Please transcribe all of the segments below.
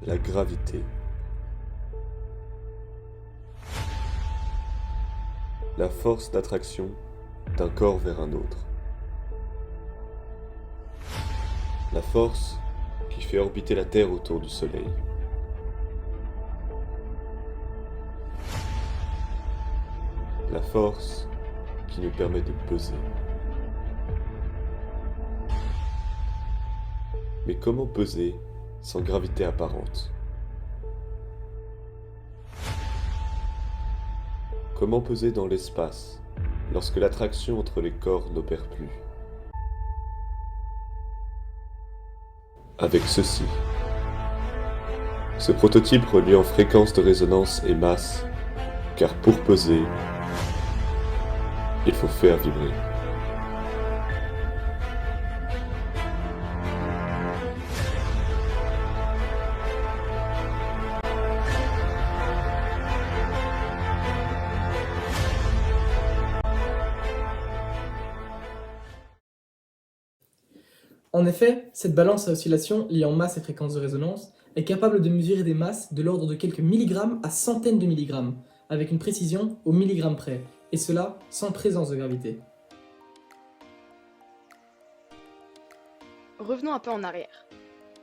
La gravité. La force d'attraction d'un corps vers un autre. La force qui fait orbiter la Terre autour du Soleil. La force qui nous permet de peser. Mais comment peser sans gravité apparente? Comment peser dans l'espace lorsque l'attraction entre les corps n'opère plus? Avec ceci. Ce prototype reliant fréquence de résonance et masse, car pour peser, il faut faire vibrer. En effet, cette balance à oscillation liée en masse et fréquence de résonance est capable de mesurer des masses de l'ordre de quelques milligrammes à centaines de milligrammes, avec une précision au milligramme près, et cela sans présence de gravité. Revenons un peu en arrière.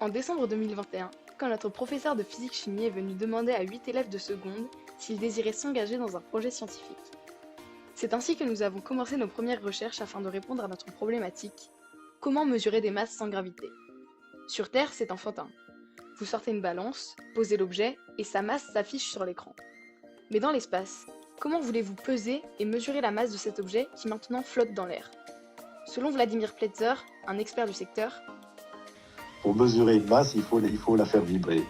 En décembre 2021, quand notre professeur de physique-chimie est venu demander à 8 élèves de seconde s'ils désiraient s'engager dans un projet scientifique. C'est ainsi que nous avons commencé nos premières recherches afin de répondre à notre problématique: comment mesurer des masses sans gravité? Sur Terre, c'est enfantin. Vous sortez une balance, posez l'objet, et sa masse s'affiche sur l'écran. Mais dans l'espace, comment voulez-vous peser et mesurer la masse de cet objet qui maintenant flotte dans l'air? Selon Vladimir Pletzer, un expert du secteur, pour mesurer une masse, il faut la faire vibrer.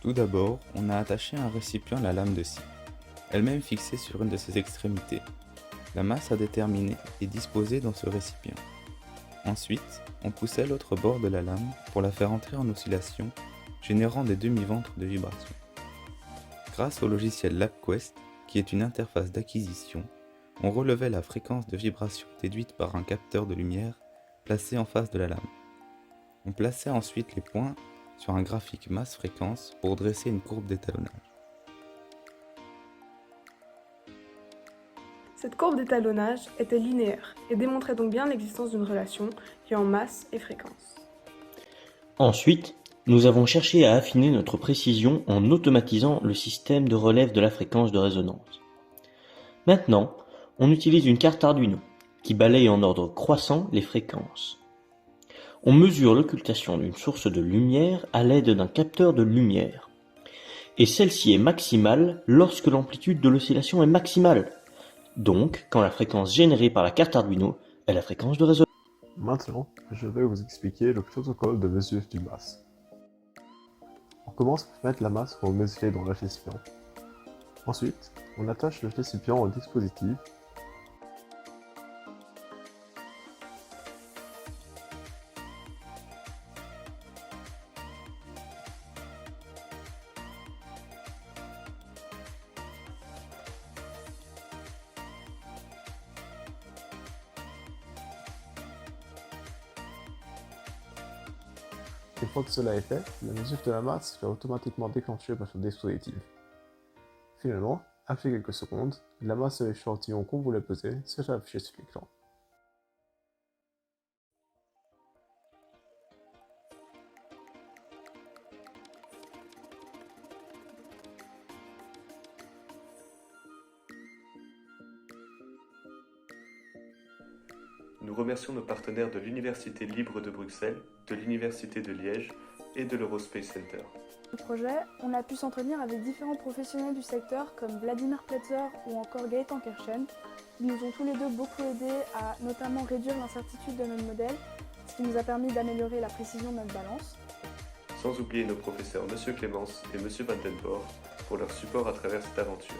Tout d'abord, on a attaché à un récipient la lame de scie, elle-même fixée sur une de ses extrémités. La masse à déterminer est disposée dans ce récipient. Ensuite, on poussait l'autre bord de la lame pour la faire entrer en oscillation, générant des demi-ventres de vibration. Grâce au logiciel LabQuest, qui est une interface d'acquisition, on relevait la fréquence de vibration déduite par un capteur de lumière placé en face de la lame. On plaçait ensuite les points sur un graphique masse-fréquence pour dresser une courbe d'étalonnage. Cette courbe d'étalonnage était linéaire et démontrait donc bien l'existence d'une relation liant masse et fréquence. Ensuite, nous avons cherché à affiner notre précision en automatisant le système de relève de la fréquence de résonance. Maintenant, on utilise une carte Arduino qui balaye en ordre croissant les fréquences. On mesure l'occultation d'une source de lumière à l'aide d'un capteur de lumière. Et celle-ci est maximale lorsque l'amplitude de l'oscillation est maximale. Donc, quand la fréquence générée par la carte Arduino est la fréquence de résonance. Maintenant, je vais vous expliquer le protocole de mesure du masse. On commence par mettre la masse qu'on veut mesurer dans le récipient. Ensuite, on attache le récipient au dispositif. Une fois que cela est fait, la mesure de la masse sera automatiquement déclenchée par ce dispositif. Finalement, après quelques secondes, la masse de l'échantillon qu'on voulait peser sera affichée sur l'écran. Nous remercions nos partenaires de l'Université libre de Bruxelles, de l'Université de Liège et de l'Eurospace Center. Le projet, on a pu s'entretenir avec différents professionnels du secteur comme Vladimir Pletzer ou encore Gaëtan Kerchen, qui nous ont tous les deux beaucoup aidés à notamment réduire l'incertitude de notre modèle, ce qui nous a permis d'améliorer la précision de notre balance. Sans oublier nos professeurs M. Clémence et M. Vandenborg pour leur support à travers cette aventure.